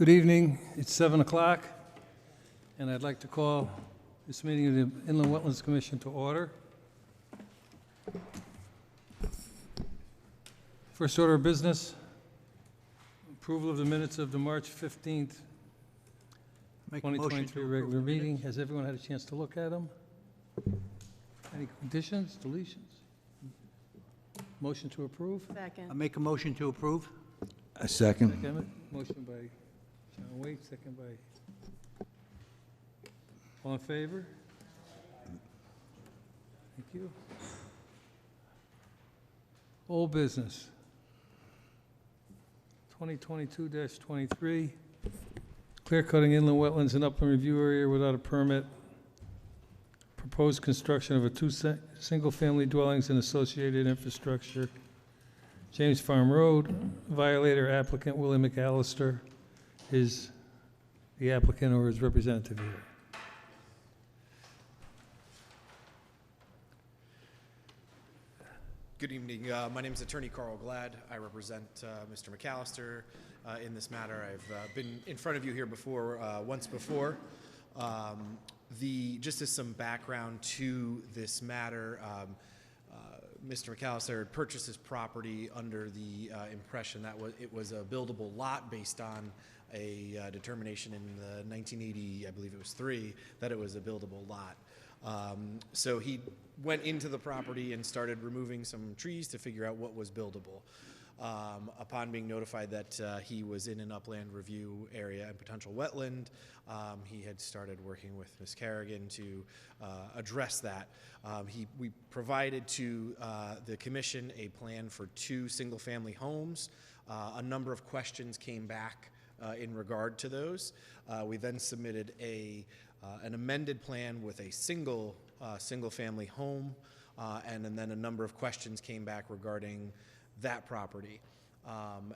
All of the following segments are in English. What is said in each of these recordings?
Good evening. It's 7 o'clock, and I'd like to call this meeting of the Inland Wetlands Commission to order. First order of business, approval of the minutes of the March 15th, 2023 regular meeting. Has everyone had a chance to look at them? Any additions, deletions? Motion to approve? Second. I make a motion to approve. A second. Second. Motion by John Waite, second by... All in favor? Thank you. Old business. 2022-23. Clear cutting inland wetlands and upland review area without a permit. Proposed construction of a single-family dwellings and associated infrastructure. James Farm Road. Violator applicant Willie McAllister is the applicant or his representative here. Good evening. My name is Attorney Carl Glad. I represent Mr. McAllister in this matter. I've been in front of you here before, once before. Just as some background to this matter, Mr. McAllister had purchased his property under the impression that it was a buildable lot based on a determination in the 1980, I believe it was 3, that it was a buildable lot. So he went into the property and started removing some trees to figure out what was buildable. Upon being notified that he was in an upland review area and potential wetland, he had started working with Ms. Kerrigan to address that. We provided to the commission a plan for 2 single-family homes. A number of questions came back in regard to those. We then submitted an amended plan with a single-family home, and then a number of questions came back regarding that property.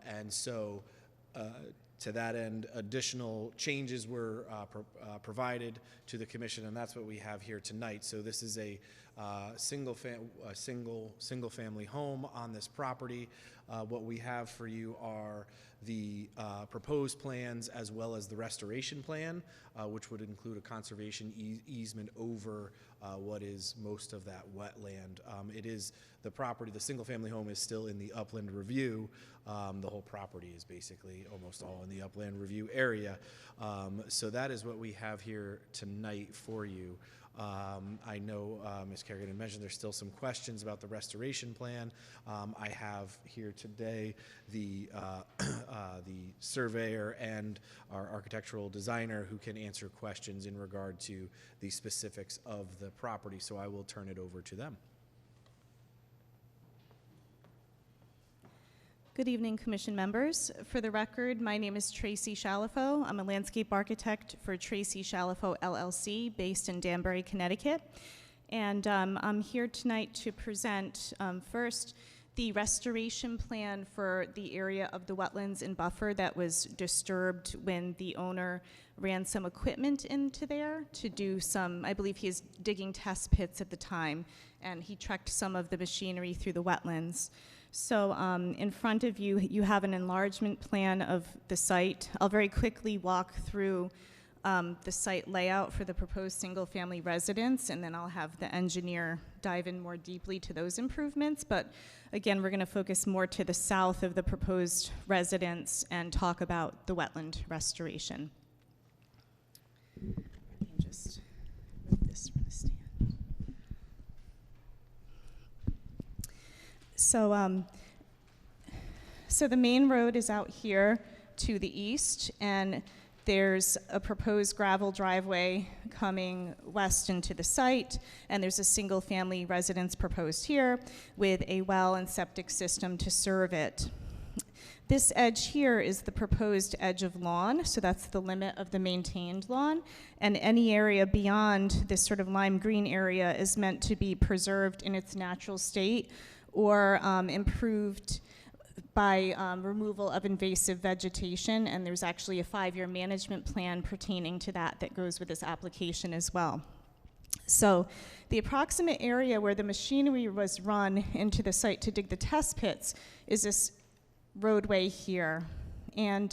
And so to that end, additional changes were provided to the commission, and that's what we have here tonight. So this is a single family home on this property. What we have for you are the proposed plans as well as the restoration plan, which would include a conservation easement over what is most of that wetland. It is the property, the single family home is still in the upland review. The whole property is basically almost all in the upland review area. So that is what we have here tonight for you. I know Ms. Kerrigan had mentioned there's still some questions about the restoration plan. I have here today the surveyor and our architectural designer who can answer questions in regard to the specifics of the property, so I will turn it over to them. Good evening, Commission members. For the record, my name is Tracy Shalafo. I'm a landscape architect for Tracy Shalafo LLC based in Danbury, Connecticut. And I'm here tonight to present first the restoration plan for the area of the wetlands and buffer that was disturbed when the owner ran some equipment into there to do some, I believe he was digging test pits at the time, and he trekked some of the machinery through the wetlands. So in front of you, you have an enlargement plan of the site. I'll very quickly walk through the site layout for the proposed single-family residence, and then I'll have the engineer dive in more deeply to those improvements. But again, we're going to focus more to the south of the proposed residence and talk about the wetland restoration. I can just move this from the stand. So the main road is out here to the east, and there's a proposed gravel driveway coming west into the site, and there's a single-family residence proposed here with a well and septic system to serve it. This edge here is the proposed edge of lawn, so that's the limit of the maintained lawn, and any area beyond this sort of lime green area is meant to be preserved in its natural state or improved by removal of invasive vegetation, and there's actually a 5-year management plan pertaining to that goes with this application as well. So the approximate area where the machinery was run into the site to dig the test pits is this roadway here. And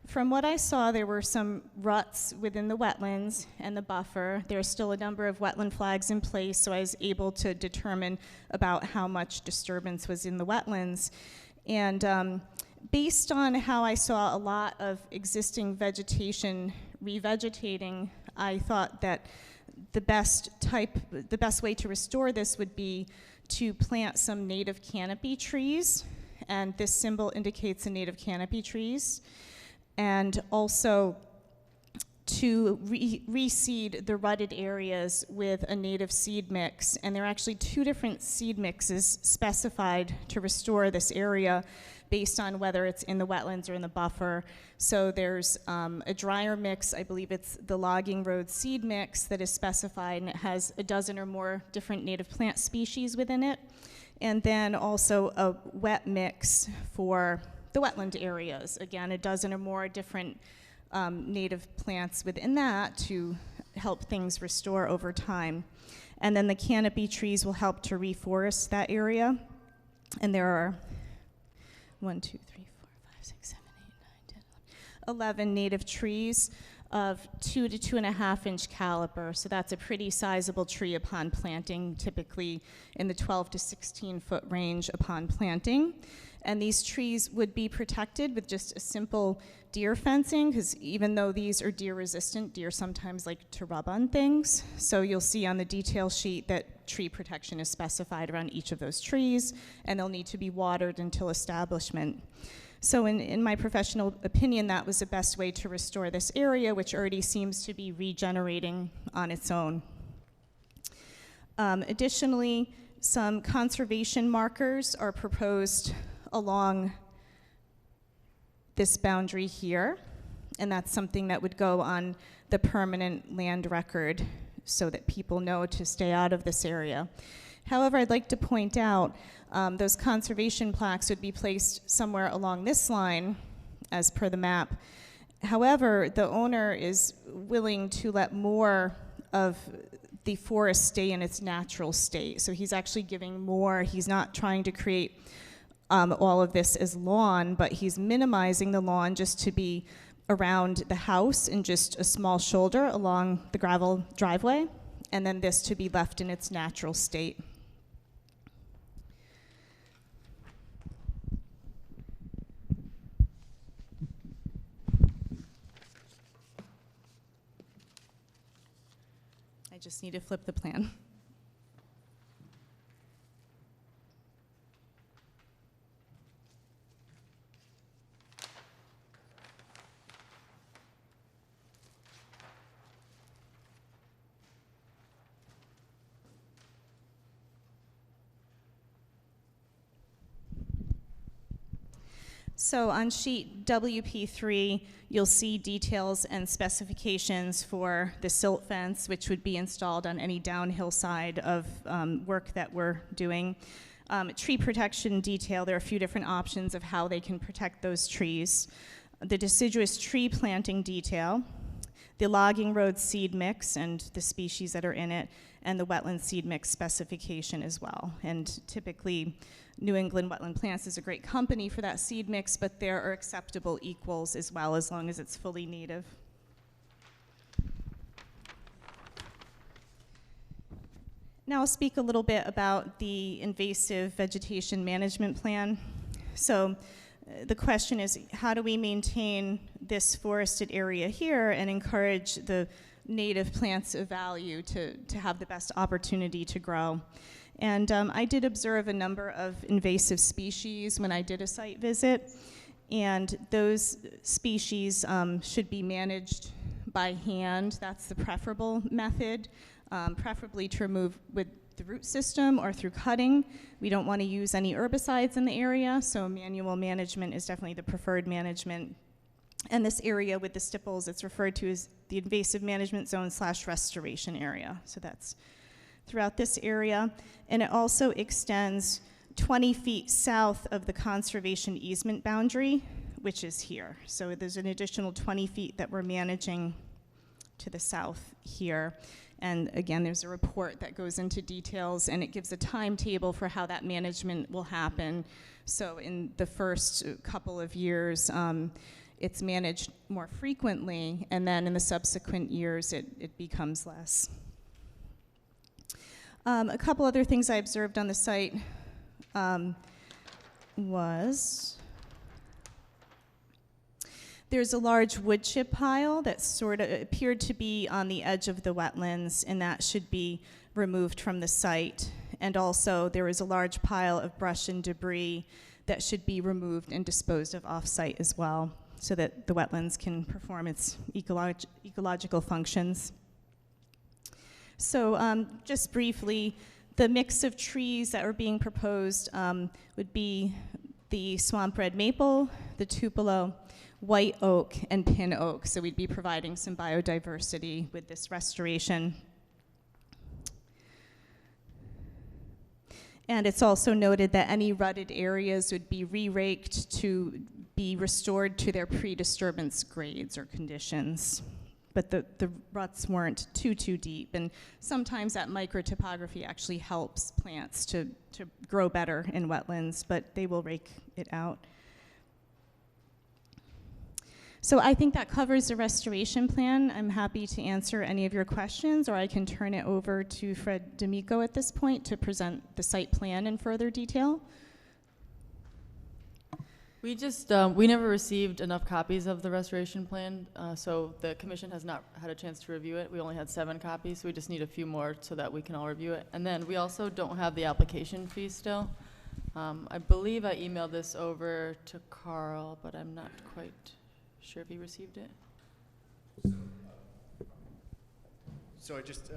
From what I saw, there were some ruts within the wetlands and the buffer. There are still a number of wetland flags in place, so I was able to determine about how much disturbance was in the wetlands. And based on how I saw a lot of existing vegetation revegetating, I thought that the best way to restore this would be to plant some native canopy trees, and this symbol indicates the native canopy trees, and also to reseed the rutted areas with a native seed mix. And there are actually 2 different seed mixes specified to restore this area based on whether it's in the wetlands or in the buffer. So there's a drier mix, I believe it's the Logging Road seed mix that is specified, and it has a dozen or more different native plant species within it. And then also a wet mix for the wetland areas. Again, a dozen or more different native plants within that to help things restore over time. And then the canopy trees will help to reforest that area. And there are 1, 2, 3, 4, 5, 6, 7, 8, 9, 10, 11 native trees of 2 to 2.5 inch caliber. So that's a pretty sizable tree upon planting, typically in the 12 to 16 foot range upon planting. And these trees would be protected with just a simple deer fencing, because even though these are deer resistant, deer sometimes like to rub on things. So you'll see on the detail sheet that tree protection is specified around each of those trees, and they'll need to be watered until establishment. So in my professional opinion, that was the best way to restore this area, which already seems to be regenerating on its own. Additionally, some conservation markers are proposed along this boundary here, and that's something that would go on the permanent land record so that people know to stay out of this area. However, I'd like to point out those conservation plaques would be placed somewhere along this line as per the map. However, the owner is willing to let more of the forest stay in its natural state. So he's actually giving more. He's not trying to create all of this as lawn, but he's minimizing the lawn just to be around the house and just a small shoulder along the gravel driveway, and then this to be left in its natural state. I just need to flip the plan. So on sheet WP3, you'll see details and specifications for the silt fence, which would be installed on any downhill side of work that we're doing. Tree protection detail, there are a few different options of how they can protect those trees. The deciduous tree planting detail, the logging road seed mix and the species that are in it, and the wetland seed mix specification as well. And typically, New England Wetland Plants is a great company for that seed mix, but there are acceptable equals as well, as long as it's fully native. Now I'll speak a little bit about the invasive vegetation management plan. So the question is, how do we maintain this forested area here and encourage the native plants of value to have the best opportunity to grow? And I did observe a number of invasive species when I did a site visit, and those species should be managed by hand. That's the preferable method, preferably to remove with the root system or through cutting. We don't want to use any herbicides in the area, so manual management is definitely the preferred management. And this area with the stipples, it's referred to as the invasive management zone / restoration area. So that's throughout this area. And it also extends 20 feet south of the conservation easement boundary, which is here. So there's an additional 20 feet that we're managing to the south here. And again, there's a report that goes into details, and it gives a timetable for how that management will happen. So in the first couple of years, it's managed more frequently, and then in the subsequent years it becomes less. A couple other things I observed on the site was there's a large wood chip pile that sort of appeared to be on the edge of the wetlands, and that should be removed from the site. And also there is a large pile of brush and debris that should be removed and disposed of off-site as well, so that the wetlands can perform its ecological functions. So just briefly, the mix of trees that are being proposed would be the swamp red maple, the tupelo, white oak, and pin oak. So we'd be providing some biodiversity with this restoration. And it's also noted that any rutted areas would be re-raked to be restored to their pre-disturbance grades or conditions. But the ruts weren't too deep, and sometimes that microtopography actually helps plants to grow better in wetlands, but they will rake it out. So I think that covers the restoration plan. I'm happy to answer any of your questions, or I can turn it over to Fred D'Amico at this point to present the site plan in further detail. We just, we never received enough copies of the restoration plan, so the commission has not had a chance to review it. We only had 7 copies, so we just need a few more so that we can all review it. And then we also don't have the application fee still. I believe I emailed this over to Carl, but I'm not quite sure if he received it. So I just,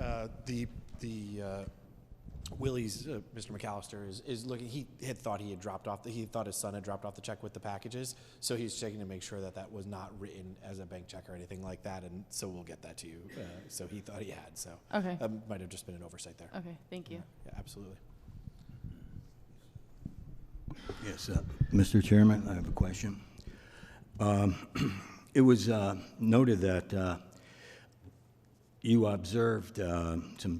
Willie's, Mr. McAllister is looking, he had thought he had dropped off, he thought his son had dropped off the check with the packages, so he's checking to make sure that that was not written as a bank check or anything like that, and so we'll get that to you. So he thought he had, so. Okay. Might have just been an oversight there. Okay, thank you. Yeah, absolutely. Yes, Mr. Chairman, I have a question. It was noted that you observed some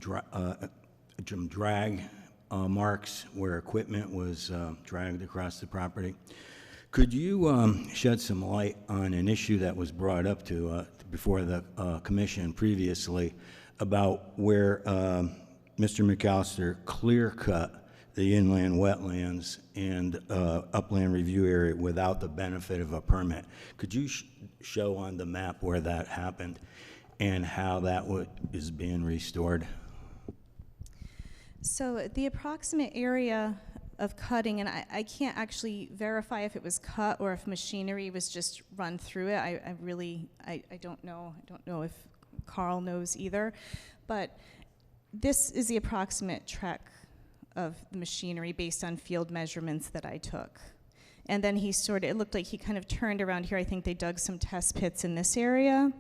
drag marks where equipment was dragged across the property. Could you shed some light on an issue that was brought up before the commission previously about where Mr. McAllister clear-cut the inland wetlands and upland review area without the benefit of a permit? Could you show on the map where that happened and how that is being restored? So the approximate area of cutting, and I can't actually verify if it was cut or if machinery was just run through it. I don't know. I don't know if Carl knows either. But this is the approximate trek of the machinery based on field measurements that I took. And then it looked like he kind of turned around here. I think they dug some test pits in this area.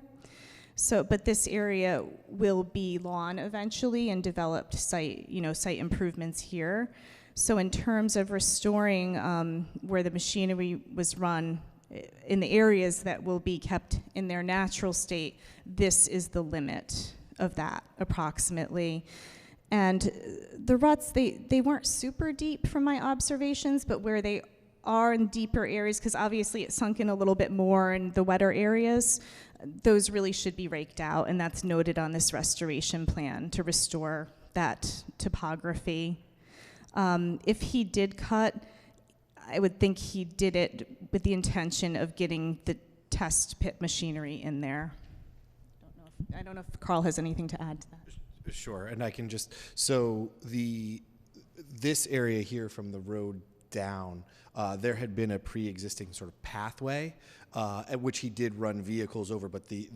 So, but this area will be lawn eventually and developed site improvements here. So in terms of restoring where the machinery was run, in the areas that will be kept in their natural state, this is the limit of that approximately. And the ruts, they weren't super deep from my observations, but where they are in deeper areas, because obviously it sunk in a little bit more in the wetter areas, those really should be raked out, and that's noted on this restoration plan to restore that topography. If he did cut, I would think he did it with the intention of getting the test pit machinery in there. I don't know if Carl has anything to add to that. Sure, and I can just, so this area here from the road down, there had been a pre-existing sort of pathway at which he did run vehicles over, but he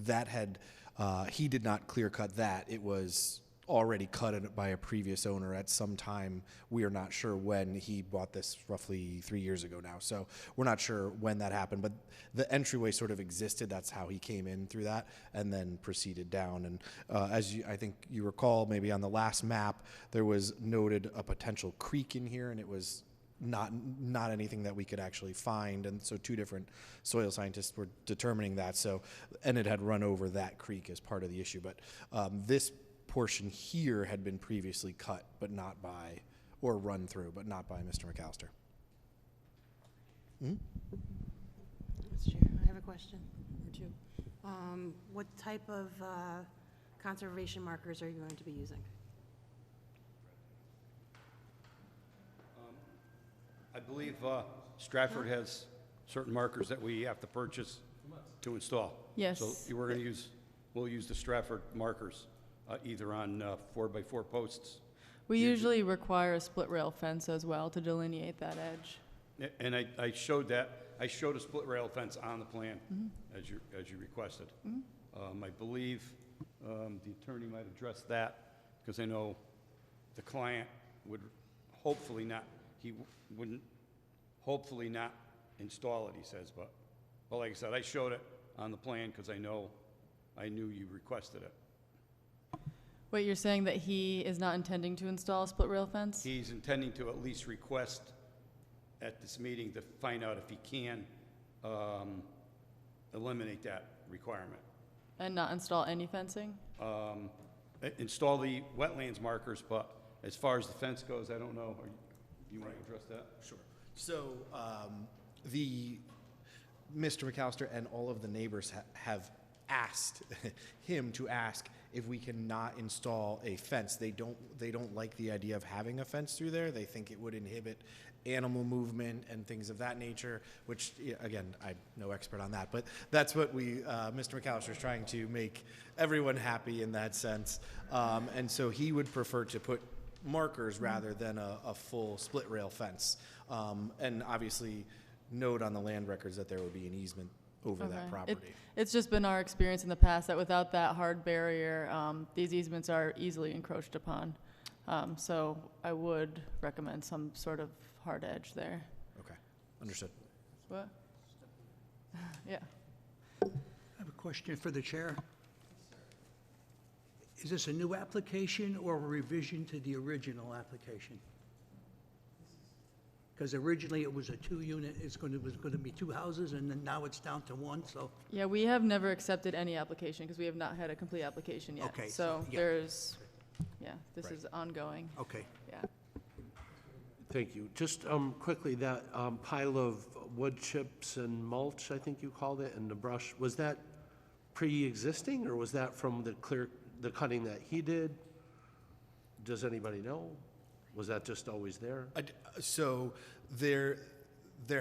did not clear cut that. It was already cut by a previous owner at some time. We are not sure when. He bought this roughly 3 years ago now, so we're not sure when that happened, but the entryway sort of existed. That's how he came in through that and then proceeded down. And I think you recall, maybe on the last map, there was noted a potential creek in here, and it was not anything that we could actually find, and so 2 different soil scientists were determining that. So, and it had run over that creek as part of the issue. But this portion here had been previously cut, but not by, or run through, but not by Mr. McAllister. Mr. Chair, I have a question or two. What type of conservation markers are you going to be using? I believe Stratford has certain markers that we have to purchase to install. Yes. So we'll use the Stratford markers, either on 4x4 posts. We usually require a split rail fence as well to delineate that edge. And I showed a split rail fence on the plan, as you requested. I believe the attorney might address that, because I know the client would hopefully not, wouldn't hopefully not install it, he says, but like I said, I showed it on the plan because I knew you requested it. Wait, you're saying that he is not intending to install a split rail fence? He's intending to at least request at this meeting to find out if he can eliminate that requirement. And not install any fencing? Install the wetlands markers, but as far as the fence goes, I don't know. You want to address that? Sure. So Mr. McAllister and all of the neighbors have asked him to ask if we cannot install a fence. They don't like the idea of having a fence through there. They think it would inhibit animal movement and things of that nature, which, again, I'm no expert on that, but that's what Mr. McAllister is trying to make everyone happy in that sense. And so he would prefer to put markers rather than a full split rail fence. And obviously note on the land records that there would be an easement over that property. It's just been our experience in the past that without that hard barrier, these easements are easily encroached upon. So I would recommend some sort of hard edge there. Okay, understood. What? Yeah. I have a question for the chair. Is this a new application or a revision to the original application? Because originally it was a 2-unit, was going to be 2 houses, and then now it's down to 1, so. Yeah, we have never accepted any application because we have not had a complete application yet. Okay, So yeah. there's, this Right. is ongoing. Okay. Yeah. Thank you. Just quickly, that pile of wood chips and mulch, I think you called it, and the brush, was that pre-existing, or was that from the cutting that he did? Does anybody know? Was that just always there? So there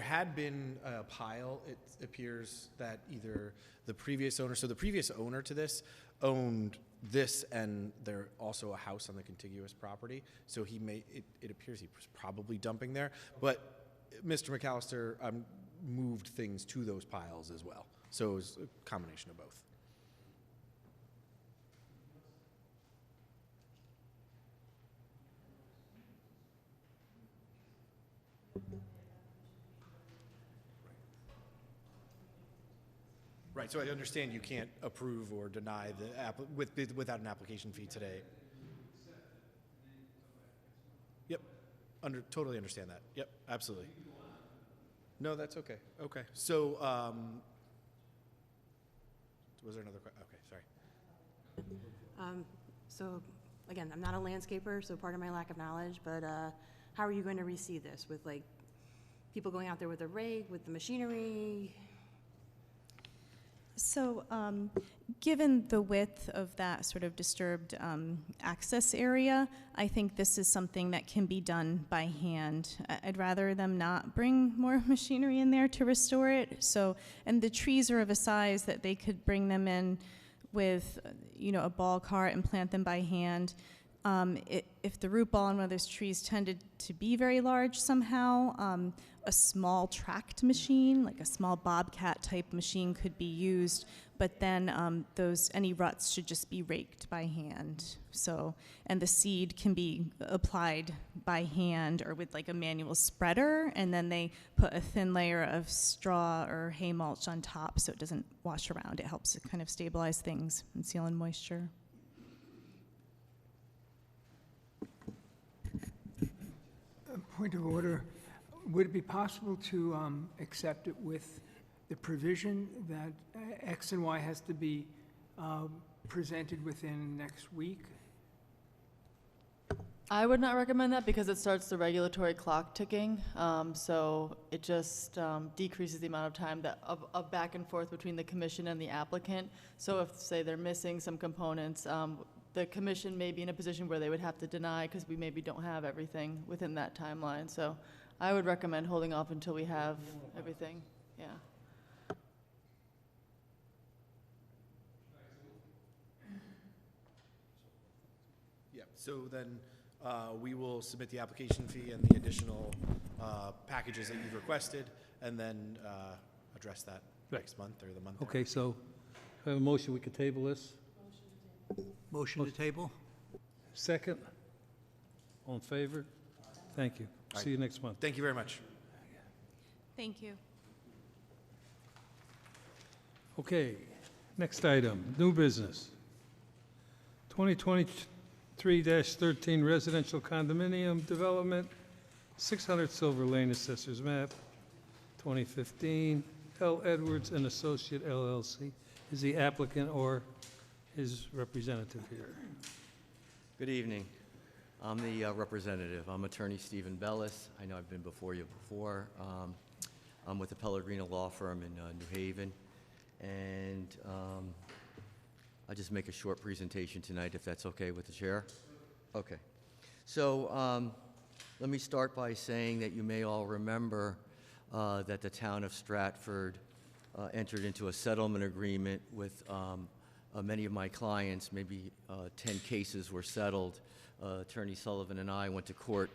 had been a pile. It appears that either the previous owner, so the previous owner to this owned this, and there also a house on the contiguous property. So it appears he was probably dumping there. But Mr. McAllister moved things to those piles as well. So it was a combination of both. Right, so I understand you can't approve or deny without an application fee today. Yep, totally understand that. Yep, absolutely. No, that's okay. Okay, so was there another question? Okay, sorry. So, again, I'm not a landscaper, so part of my lack of knowledge, but how are you going to receive this? With, like, people going out there with a rake, with the machinery? So, given the width of that sort of disturbed access area, I think this is something that can be done by hand. I'd rather them not bring more machinery in there to restore it. So, and the trees are of a size that they could bring them in with, a ball cart and plant them by hand. If the root ball on one of those trees tended to be very large somehow, a small tracked machine, like a small bobcat type machine, could be used, but then any ruts should just be raked by hand. So, and the seed can be applied by hand or with like a manual spreader, and then they put a thin layer of straw or hay mulch on top so it doesn't wash around. It helps to kind of stabilize things and seal in moisture. Point of order. Would it be possible to accept it with the provision that X and Y has to be presented within next week? I would not recommend that because it starts the regulatory clock ticking. So it just decreases the amount of time that of back and forth between the commission and the applicant. So if, say, they're missing some components, the commission may be in a position where they would have to deny because we maybe don't have everything within that timeline. So I would recommend holding off until we have everything. Yeah. Yeah, so then we will submit the application fee and the additional packages that you've requested, and then address that next month or the month. Okay, so I have a motion, we could table this. Motion to table? Second? All in favor? Thank you. Aye. See you next month. Thank you very much. Thank you. Okay, next item, new business. 2023-13 residential condominium development, 600 Silver Lane, Assessors Map, 2015. L. Edwards and Associate LLC is the applicant or his representative here. Good evening. I'm the representative. I'm Attorney Stephen Bellis. I know I've been before you before. I'm with the Pellegrino Law Firm in New Haven. And I'll just make a short presentation tonight, if that's okay with the chair. Okay. So let me start by saying that you may all remember that the town of Stratford entered into a settlement agreement with many of my clients. Maybe 10 cases were settled. Attorney Sullivan and I went to court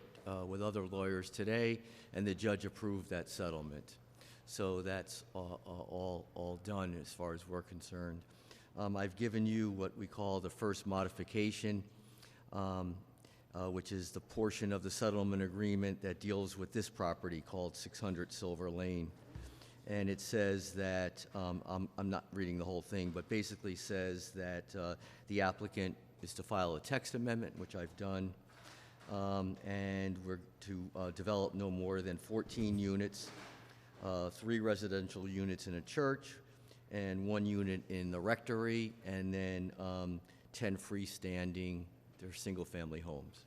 with other lawyers today, and the judge approved that settlement. So that's all done as far as we're concerned. I've given you what we call the first modification, which is the portion of the settlement agreement that deals with this property called 600 Silver Lane. And it says that, I'm not reading the whole thing, but basically says that the applicant is to file a text amendment, which I've done, and we're to develop no more than 14 units, 3 residential units in a church, and 1 unit in the rectory, and then 10 freestanding, they're single-family homes.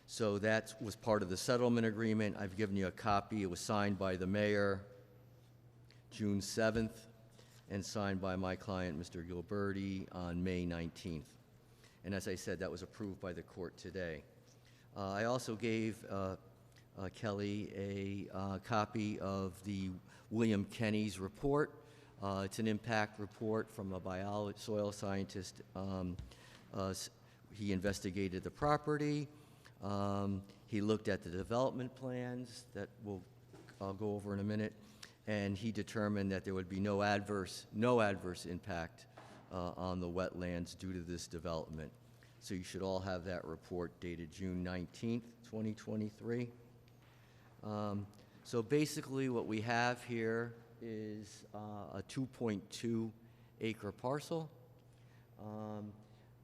So that was part of the settlement agreement. I've given you a copy. It was signed by the mayor June 7th and signed by my client, Mr. Gilberti, on May 19th. And as I said, that was approved by the court today. I also gave Kelly a copy of the William Kenny's report. It's an impact report from a soil scientist. He investigated the property. He looked at the development plans that I'll go over in a minute, and he determined that there would be no adverse impact on the wetlands due to this development. So you should all have that report dated June 19th, 2023. So basically what we have here is a 2.2 acre parcel,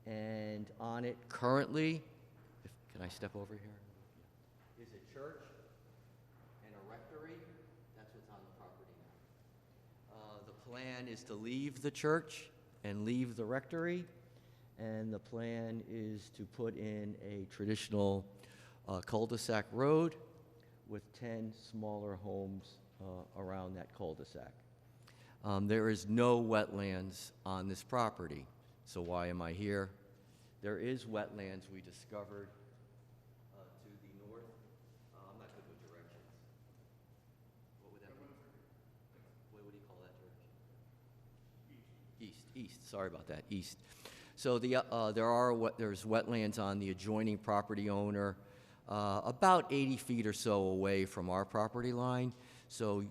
and on it currently, can I step over here? Is a church and a rectory. That's what's on the property now. The plan is to leave the church and leave the rectory, and the plan is to put in a traditional cul-de-sac road with 10 smaller homes around that cul-de-sac. There is no wetlands on this property. So why am I here? There is wetlands we discovered to the north. I'm not good with directions. What would that be? What do you call that direction? East. Sorry about that. East. So there's wetlands on the adjoining property owner, about 80 feet or so away from our property line. So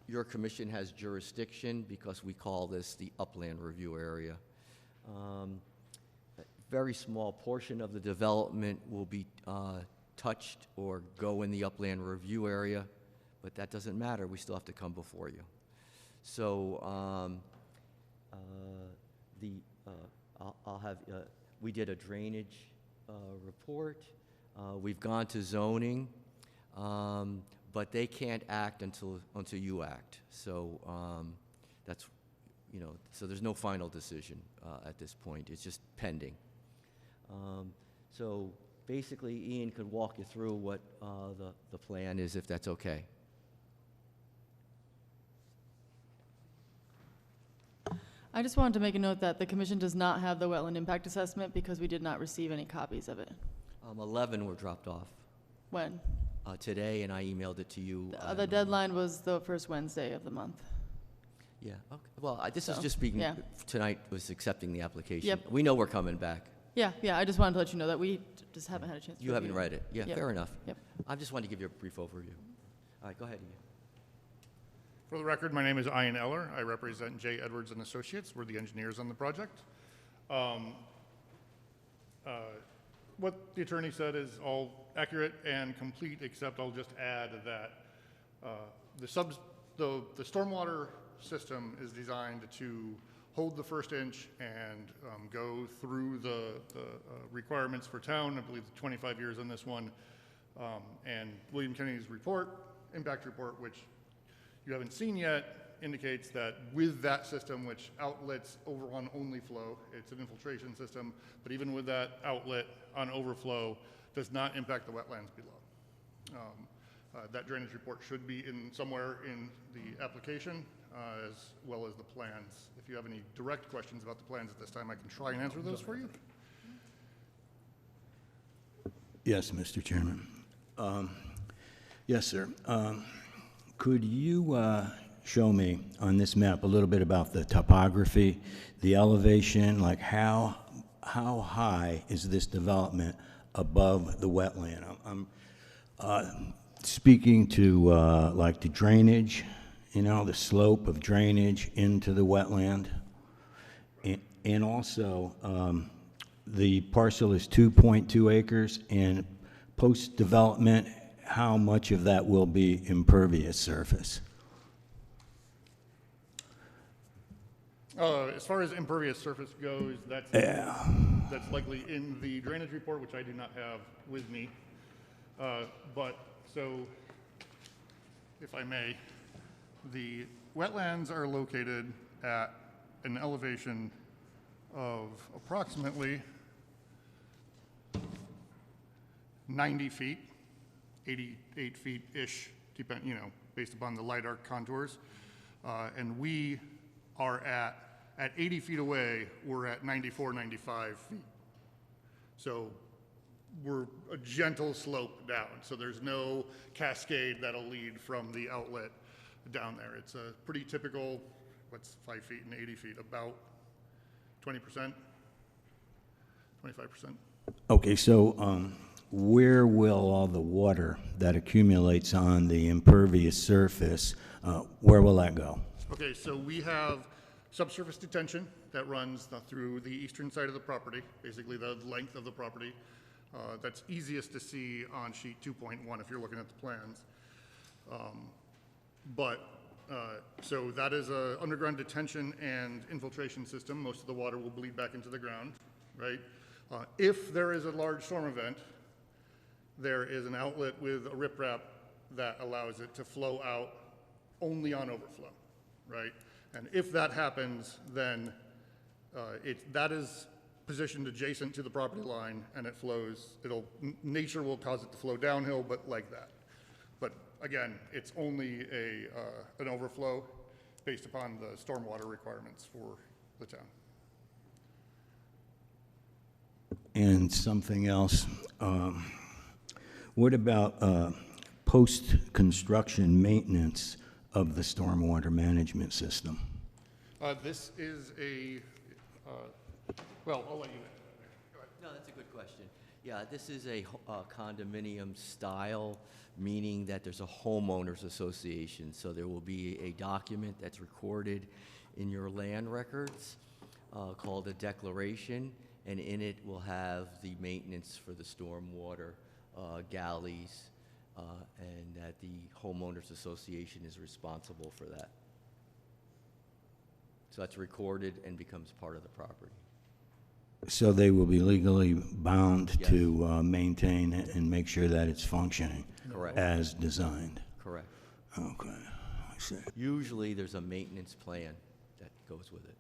your commission has jurisdiction because we call this the upland review area. A very small portion of the development will be touched or go in the upland review area, but that doesn't matter. We still have to come before you. So we did a drainage report. We've gone to zoning, but they can't act until you act. So that's, so there's no final decision at this point. It's just pending. So basically, Ian could walk you through what the plan is, if that's okay. I just wanted to make a note that the commission does not have the wetland impact assessment because we did not receive any copies of it. 11 were dropped off When? today, and I emailed it to you. The deadline was the first Wednesday of the month. Yeah, okay. Well, this is So, just speaking, yeah. tonight was accepting the application. Yep. We know we're coming back. Yeah, I just wanted to let you know that we just haven't had a chance to You haven't review read it. Yeah, Yep. fair enough. Yep. I just wanted to give you a brief overview. All right, go ahead, Ian. For the record, my name is Ian Eller. I represent J. Edwards and Associates. We're the engineers on the project. What the attorney said is all accurate and complete, except I'll just add that the stormwater system is designed to hold the first inch and go through the requirements for town. I believe 25 years on this one. And William Kennedy's report, impact report, which you haven't seen yet, indicates that with that system, which outlets on only flow, it's an infiltration system, but even with that outlet on overflow, does not impact the wetlands below. That drainage report should be somewhere in the application, as well as the plans. If you have any direct questions about the plans at this time, I can try and answer those for you. Yes, Mr. Chairman. Yes, sir. Could you show me on this map a little bit about the topography, the elevation, like how high is this development above the wetland? I'm speaking to like the drainage, you know, the slope of drainage into the wetland. And also, the parcel is 2.2 acres, and post-development, how much of that will be impervious surface? As far as impervious surface goes, that's likely in the drainage report, which I do not have with me. But so, if I may, the wetlands are located at an elevation of approximately 90 feet, 88 feet-ish, based upon the LiDAR contours. And we are at 80 feet away, we're at 94, 95 feet. So we're a gentle slope down. So there's no cascade that'll lead from the outlet down there. It's a pretty typical, 5 feet and 80 feet, about 20%, 25%. Okay, so where will all the water that accumulates on the impervious surface, where will that go? Okay, so we have subsurface detention that runs through the eastern side of the property, basically the length of the property. That's easiest to see on sheet 2.1 if you're looking at the plans. So that is an underground detention and infiltration system. Most of the water will bleed back into the ground, right? If there is a large storm event, there is an outlet with a riprap that allows it to flow out only on overflow, right? And if that happens, then that is positioned adjacent to the property line, and it flows. Nature will cause it to flow downhill, but like that. But again, it's only an overflow based upon the stormwater requirements for the town. And something else, what about post-construction maintenance of the stormwater management system? This is well, I'll let you answer. Go ahead. No, that's a good question. Yeah, this is a condominium style, meaning that there's a homeowners association. So there will be a document that's recorded in your land records called a declaration, and in it will have the maintenance for the stormwater galleys, and that the homeowners association is responsible for that. So that's recorded and becomes part of the property. So they will be legally bound Yes. to maintain it and make sure that it's functioning Correct. as designed? Correct. Okay, I see. Usually there's a maintenance plan that goes with it.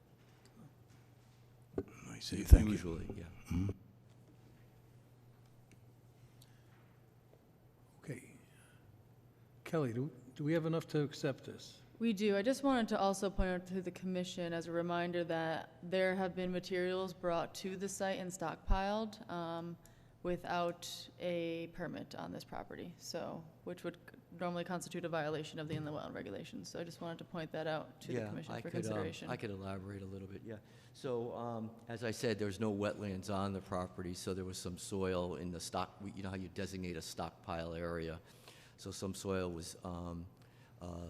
I see, thank you. Usually, yeah. Kelly, do we have enough to accept this? We do. I just wanted to also point out to the commission as a reminder that there have been materials brought to the site and stockpiled without a permit on this property, so, which would normally constitute a violation of the inland wetland regulations. So I just wanted to point that out to the commission for consideration. I could elaborate a little bit, yeah. So, as I said, there's no wetlands on the property, so there was some soil in the stock, you know how you designate a stockpile area? So some soil was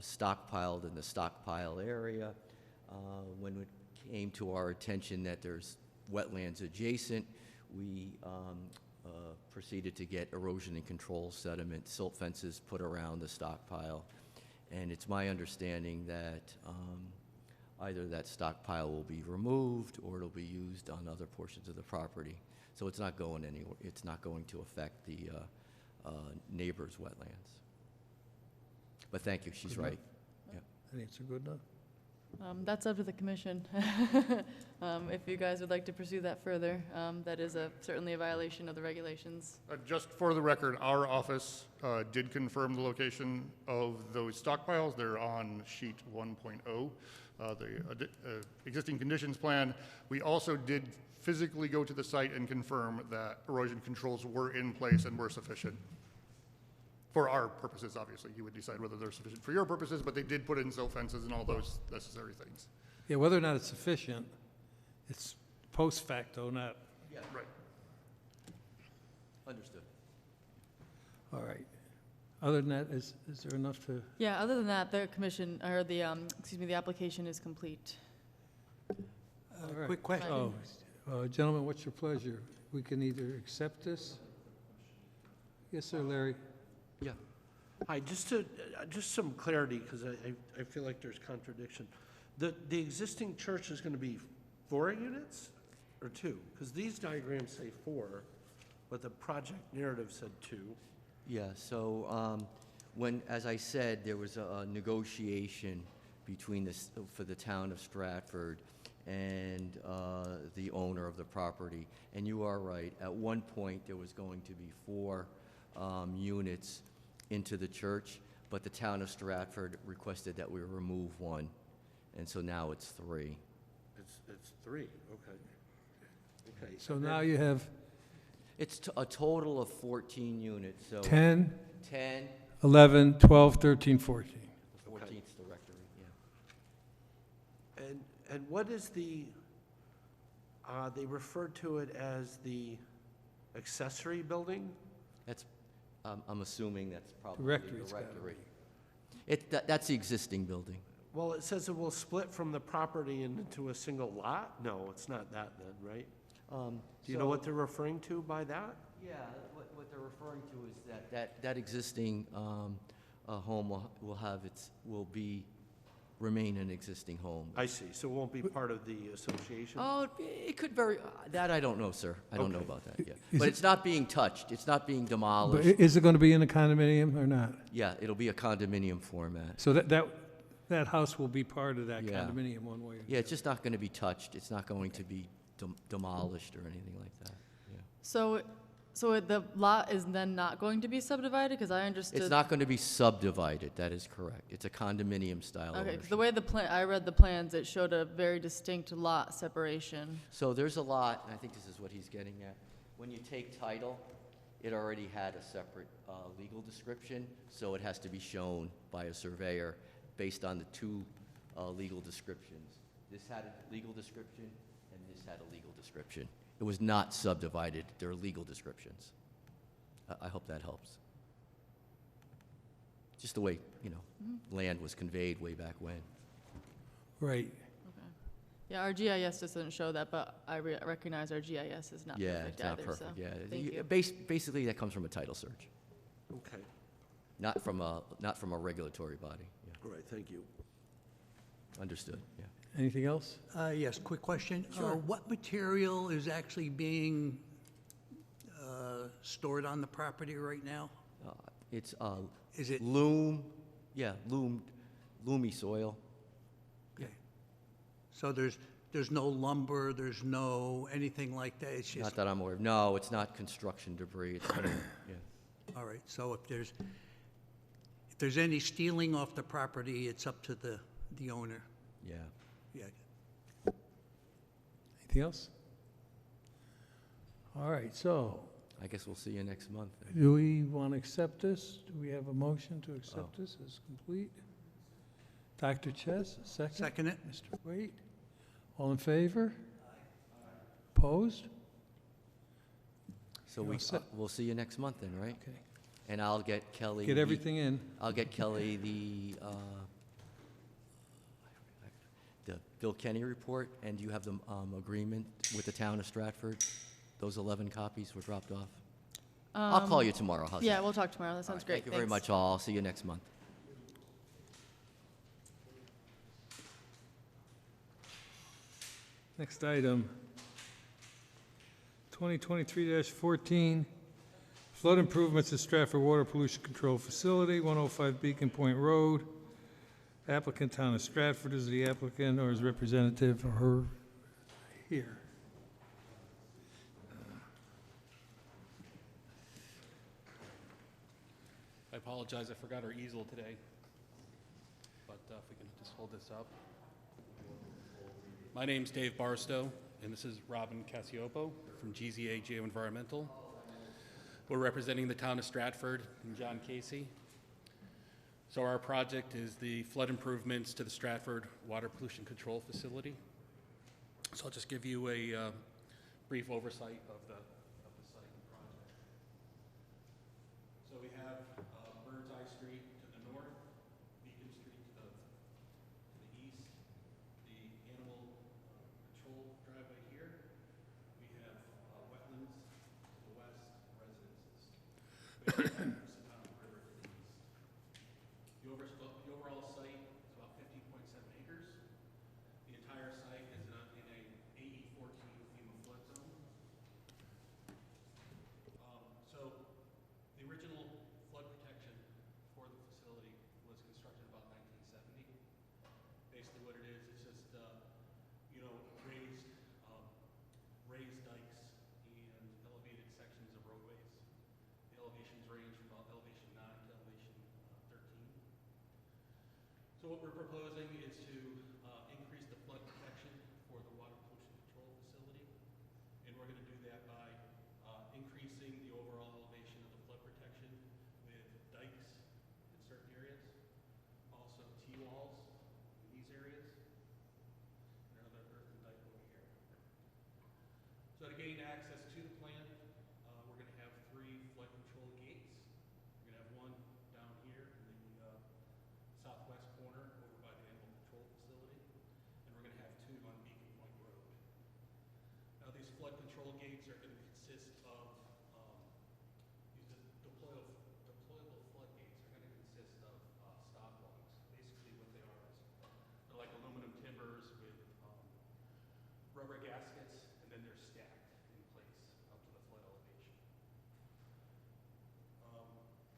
stockpiled in the stockpile area. When it came to our attention that there's wetlands adjacent, we proceeded to get erosion and control sediment, silt fences put around the stockpile. And it's my understanding that either that stockpile will be removed or it'll be used on other portions of the property. So it's not going anywhere. It's not going to affect the neighbor's wetlands. But thank you, she's right. Yeah. That answer good enough? That's up to the commission. If you guys would like to pursue that further, that is certainly a violation of the regulations. Just for the record, our office did confirm the location of those stockpiles. They're on sheet 1.0, the existing conditions plan. We also did physically go to the site and confirm that erosion controls were in place and were sufficient. For our purposes, obviously, you would decide whether they're sufficient for your purposes, but they did put in silt fences and all those necessary things. Yeah, whether or not it's sufficient, it's post facto, not, Yeah. Right. Understood. all right. Other than that, is there enough to, Yeah, other than that, the commission, or the, the application is complete. all right. Quick question. Gentlemen, what's your pleasure? We can either accept this? Yes, sir, Larry. Yeah. Hi, just some clarity, because I feel like there's contradiction. The existing church is going to be 4 units or 2? Because these diagrams say 4, but the project narrative said 2. Yeah, so as I said, there was a negotiation between for the town of Stratford and the owner of the property. And you are right, at one point there was going to be 4 units into the church, but the town of Stratford requested that we remove 1, and so now it's 3. It's 3, okay. Okay. So now you have It's a total of 14 units, so 10, 10, 11, 12, 13, 14. the 14th's the rectory, yeah. And what is the, they referred to it as the accessory building? That's, I'm assuming that's probably the Rectory's gotta rectory. That's the existing building. Well, it says it will split from the property into a single lot? No, it's not that then, right? Do you know what they're referring to by that? Yeah, what they're referring to is that existing home will remain an existing home. I see, so it won't be part of the association? Oh, it could that I don't know, sir. I don't know about that, yeah. Is But it- it's not being touched, it's not being But demolished. is it going to be in a condominium or not? Yeah, it'll be a condominium format. So that house will be part of that Yeah. condominium one way or the Yeah, it's just not gonna be touched, it's not going to be demolished or anything like that, yeah. So the lot is then not going to be subdivided? Because I understood. It's not gonna be subdivided, that is correct. It's a condominium style Okay, 'cause ownership. the way I read the plans, it showed a very distinct lot separation. So there's a lot, and I think this is what he's getting at. When you take title, it already had a separate legal description, so it has to be shown by a surveyor based on the 2 legal descriptions. This had a legal description, and this had a legal description. It was not subdivided, they're legal descriptions. I hope that helps. Just the way, land was conveyed way back when. Right. Okay. Yeah, our GIS doesn't show that, but I recognize our GIS is not Yeah, perfect it's not either, so. perfect, yeah. Thank you. Basically, that comes from a title search, Okay, not from a regulatory body. Yeah. all right, thank you. Understood, yeah. Anything else? Yes, quick question. Sure. What material is actually being stored on the property right now? It's Is it, loomy soil. okay. So there's no lumber, there's no anything like that? It's Not just, that I'm aware of. No, it's not construction debris. It's clean, yeah. all right, so if if there's any stealing off the property, it's up to the owner. Yeah. Yeah. Anything else? All right, so, I guess we'll see you next month. do we want to accept this? Do we have a motion to accept this as complete? Dr. Chess, second? Second it? Mr. Waite? All in favor? Opposed? So You're all set. we'll see you next month then, right? Okay. And I'll get Kelly. Get everything in. I'll get Kelly the Bill Kenny report, and you have the agreement with the town of Stratford? Those 11 copies were dropped off? I'll call you tomorrow. How's Yeah, that? we'll talk tomorrow. That All sounds right, great. Thank you very Thanks. much, all. I'll see you next month. Next item, 2023-14, flood improvements at Stratford Water Pollution Control Facility, 105 Beacon Point Road. Applicant, Town of Stratford, is the applicant or his representative or her here? I apologize, I forgot our easel today. But if we can just hold this up. My name's Dave Barstow, and this is Robin Cassiopo from GZA Geo Environmental. We're representing the town of Stratford and John Casey. So our project is the flood improvements to the Stratford Water Pollution Control Facility. So I'll just give you a brief oversight of the site and project. So we have Bird's Eye Street to the north, Beacon Street to the east, the animal control driveway here. We have wetlands to the west, residences. We have Housatonic River to the east. The overall site is about 15.7 acres. The entire site is in a AE14 FEMA flood zone. So the original flood protection for the facility was constructed about 1970. Basically what it is, it's just, raised dikes and elevated sections of roadways. The elevations range from about elevation 9 to elevation 13. So what we're proposing is to increase the flood protection for the water pollution control facility. And we're going to do that by increasing the overall elevation of the flood protection with dikes in certain areas, also T-walls in these areas, and another earthen dike over here. So to gain access to the plant, we're going to have 3 flood control gates. We're going to have one down here in the southwest corner over by the animal control facility, and we're going to have 2 on Beacon Point Road. Now these flood control gates are going to consist of, these deployable floodgates are going to consist of stop logs. Basically what they are is they're like aluminum timbers with rubber gaskets, and then they're stacked in place up to the flood elevation.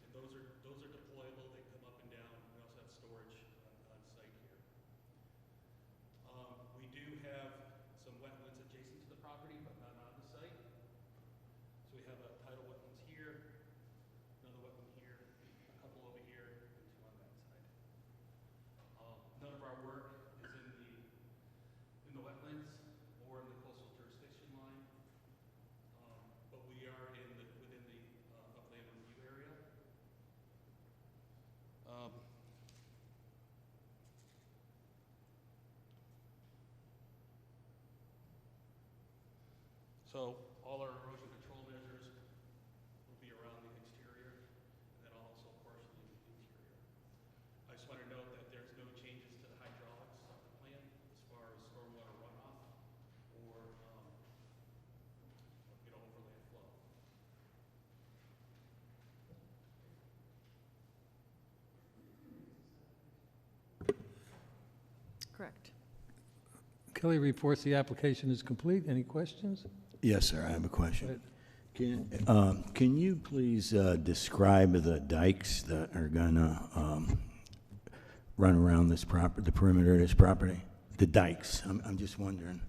And those are deployable. They come up and down. We also have storage on site here. We do have some wetlands adjacent to the property, but not on the site. So we have a tidal wetlands here, another wetland here, a couple over here, and 2 on that side. None of our work is in the wetlands or in the coastal jurisdiction line, but we are within the upland review area. So all our erosion control measures will be around the exterior and then also partially the interior. I just want to note that there's no changes to the hydraulics of the plant as far as stormwater runoff or overland flow. Correct. Kelly reports the application is complete. Any questions? Yes, sir, I have a question. Go Can you please describe the dikes that are gonna run around this the perimeter of this property? The dikes, I'm just wondering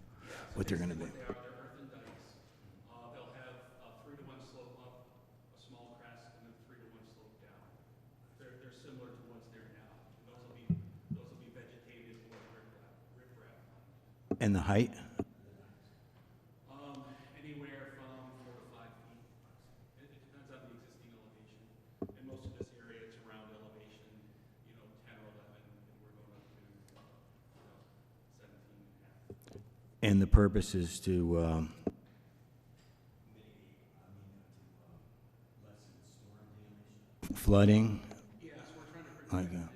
what they're gonna be. They're earthen dikes. They'll have a 3-to-1 slope up, a small crest, and then 3-to-1 slope down. They're similar to And the height? Anywhere from 4 to 5 feet. It depends on the existing elevation. In most of this area, it's around elevation, 10 or 11, and we're going up to, 17 and a half. And the purpose is to, flooding? Yeah, so we're trying to protect Like, the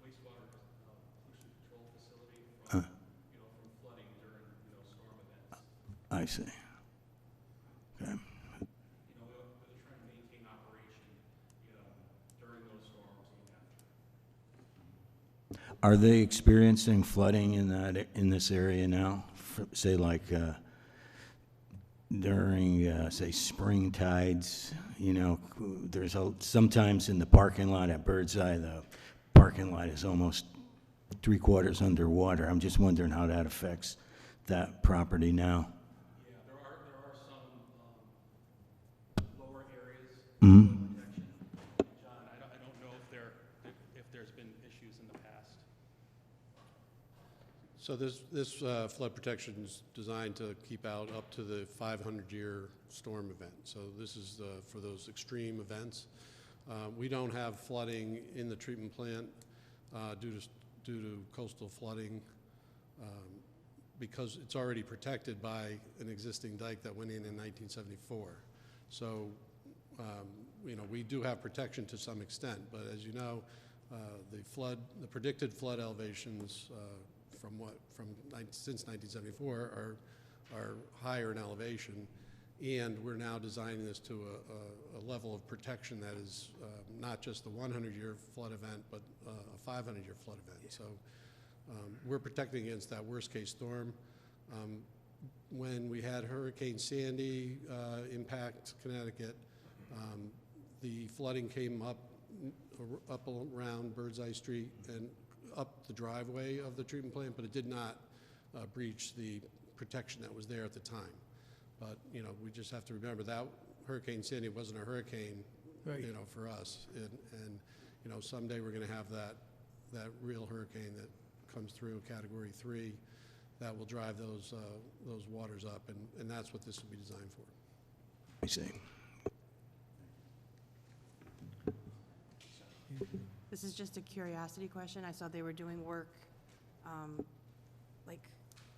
wastewater pollution control facility from, from flooding during, storm events. I see. Okay. We're trying to maintain operation, during those storms and after. Are they experiencing flooding in this area now? Say like during say spring tides, there's sometimes in the parking lot at Birdseye, the parking lot is almost 3/4 underwater. I'm just wondering how that affects that property now. Yeah, there are some lower areas Mhm. of protection. John, I don't know if there's been issues in the past. So this flood protection is designed to keep out up to the 500-year storm event. So this is for those extreme events. We don't have flooding in the treatment plant due to coastal flooding because it's already protected by an existing dike that went in 1974. So we do have protection to some extent, but as you know, the predicted flood elevations since 1974 are higher in elevation, and we're now designing this to a level of protection that is not just the 100-year flood event, but a 500-year flood event. Yeah. So we're protecting against that worst-case storm. When we had Hurricane Sandy impact Connecticut, the flooding came up around Birdseye Street and up the driveway of the treatment plant, but it did not breach the protection that was there at the time. But we just have to remember that Hurricane Sandy wasn't a hurricane, Right. For us, and someday we're going to have that real hurricane that comes through Category 3 that will drive those waters up, and that's what this will be designed for. I see. This is just a curiosity question. I saw they were doing work, like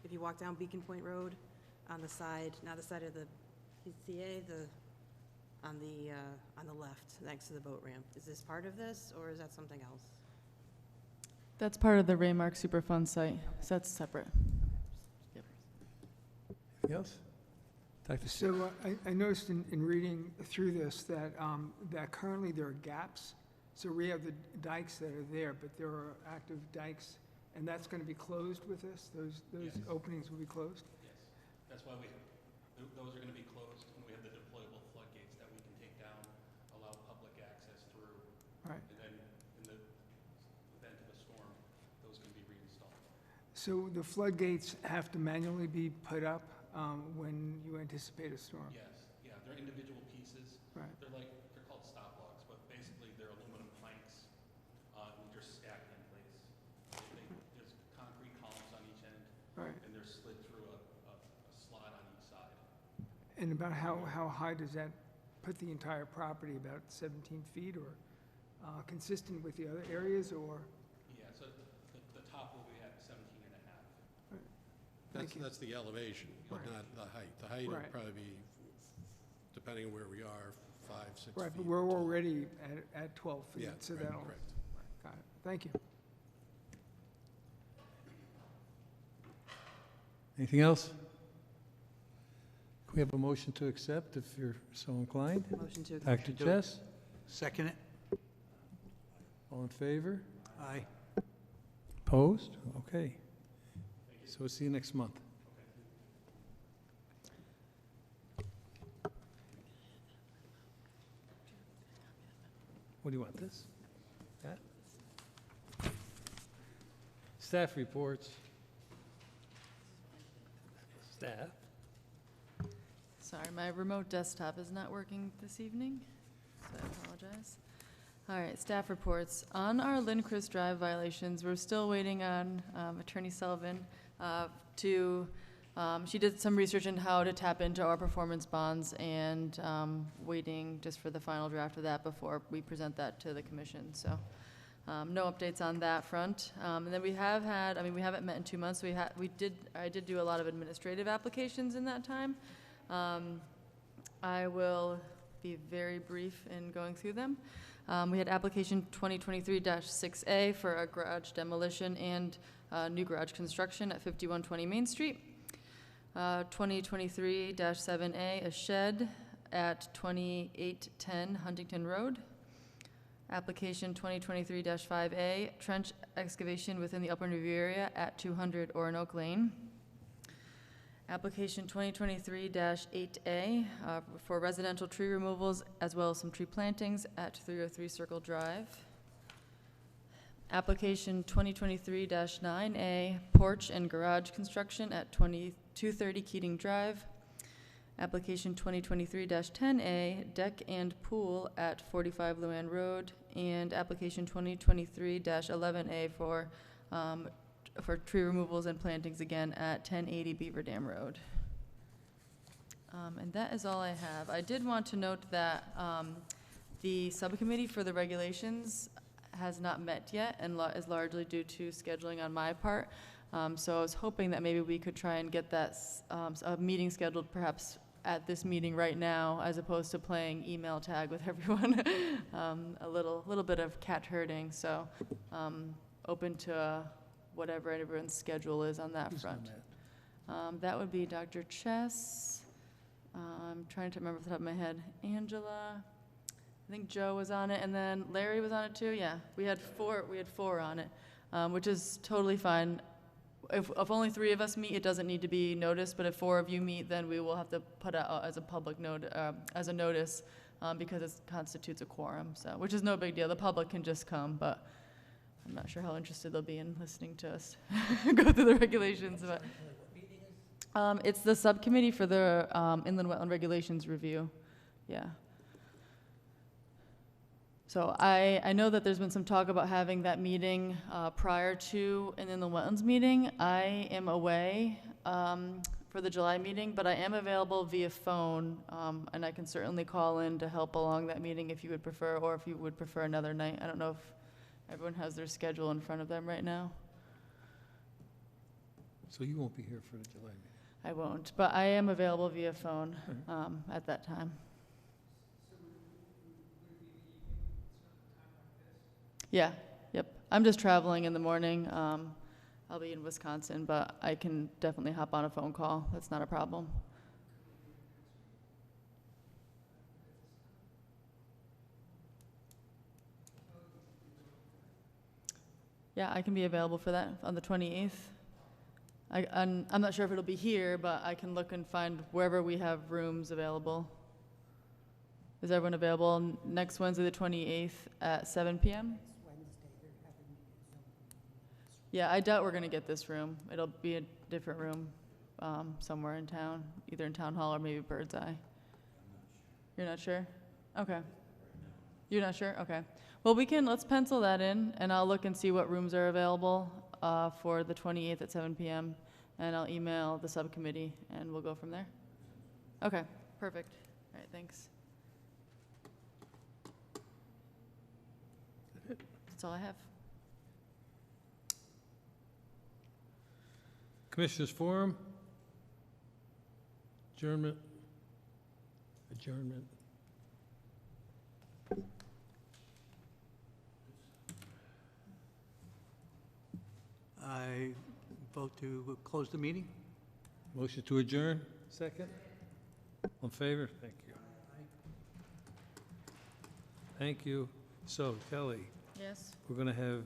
if you walk down Beacon Point Road on the side, not the side of the PCA, on the left next to the boat ramp. Is this part of this, or is that something else? That's part of the Raymark Superfund site, so that's separate. Yep. Anything else? Dr. So I noticed in reading through this that currently there are gaps. So we have the dikes that are there, but there are active dikes, and that's going to be closed with this? Those Yes. openings will be closed? Yes, that's why those are going to be closed, and we have the deployable floodgates that we can take down, allow public access through. Right. And then in the event of a storm, those can be reinstalled. So the floodgates have to manually be put up when you anticipate a storm? Yes, yeah, they're individual pieces. Right. They're called stop logs, but basically they're aluminum planks, and they're stacked in place. There's concrete columns on each end, Right. and they're slid through a slot on each side. And about how high does that put the entire property, about 17 feet, or consistent with the other areas, or? Yeah, so the top will be at 17 and a half. Thank you. That's the elevation, but Right. not the height. The height will Right. probably be, depending on where we are, 5, 6 feet. Right, but we're already at 12 feet, Yeah, so right, that'll. correct. Got it. Thank you. Anything else? Can we have a motion to accept if you're so inclined? Motion to accept. Dr. Chess, Second it? all in favor? Aye. Opposed? Okay. So we'll see you next month. What do you want, this? That? Staff reports. Staff. Sorry, my remote desktop is not working this evening, so I apologize. All right, staff reports. On our Lindquist Drive violations, we're still waiting on Attorney Sullivan She did some research into how to tap into our performance bonds and waiting just for the final draft of that before we present that to the commission. So no updates on that front. And then we have had, we haven't met in 2 months. I did do a lot of administrative applications in that time. I will be very brief in going through them. We had application 2023-6A for a garage demolition and new garage construction at 5120 Main Street. 2023-7A, a shed at 2810 Huntington Road. Application 2023-5A, trench excavation within the Upland Review area at 200 Orinoco Lane. Application 2023-8A for residential tree removals as well as some tree plantings at 303 Circle Drive. Application 2023-9A, porch and garage construction at 230 Keating Drive. Application 2023-10A, deck and pool at 45 Luann Road. And application 2023-11A for tree removals and plantings again at 1080 Beaver Dam Road. And that is all I have. I did want to note that the subcommittee for the regulations has not met yet and is largely due to scheduling on my part. So I was hoping that maybe we could try and get that a meeting scheduled perhaps at this meeting right now, as opposed to playing email tag with everyone. A little bit of cat herding. So open to whatever everyone's schedule is on that front. That would be Dr. Chess. I'm trying to remember off the top of my head. Angela. I think Joe was on it, and then Larry was on it too. Yeah, we had four on it, which is totally fine. If only 3 of us meet, it doesn't need to be noticed. But if 4 of you meet, then we will have to put out as a public note, as a notice, because it constitutes a quorum. So, which is no big deal. The public can just come, but I'm not sure how interested they'll be in listening to us go through the regulations. But it's the subcommittee for the Inland Wetland Regulations review. Yeah. So I know that there's been some talk about having that meeting prior to an Inland Wetlands meeting. I am away for the July meeting, but I am available via phone, and I can certainly call in to help along that meeting if you would prefer, or if you would prefer another night. I don't know if everyone has their schedule in front of them right now. So you won't be here for the July meeting? I won't, but I am available via phone at that time. Yeah, yep. I'm just traveling in the morning. I'll be in Wisconsin, but I can definitely hop on a phone call. That's not a problem. Yeah, I can be available for that on the 28th. I'm not sure if it'll be here, but I can look and find wherever we have rooms available. Is everyone available next Wednesday, the 28th at 7 p.m.? Yeah, I doubt we're going to get this room. It'll be a different room somewhere in town, either in Town Hall or maybe Bird's Eye. You're not sure? Okay. You're not sure? Okay. Well, let's pencil that in, and I'll look and see what rooms are available for the 28th at 7 p.m., and I'll email the subcommittee, and we'll go from there. Okay, perfect. All right, thanks. That's all I have. Commissioners Forum? Adjournment? I vote to close the meeting. Motion to adjourn? Second? All in favor? Thank you. Thank you. So, Kelly, Yes. we're going to have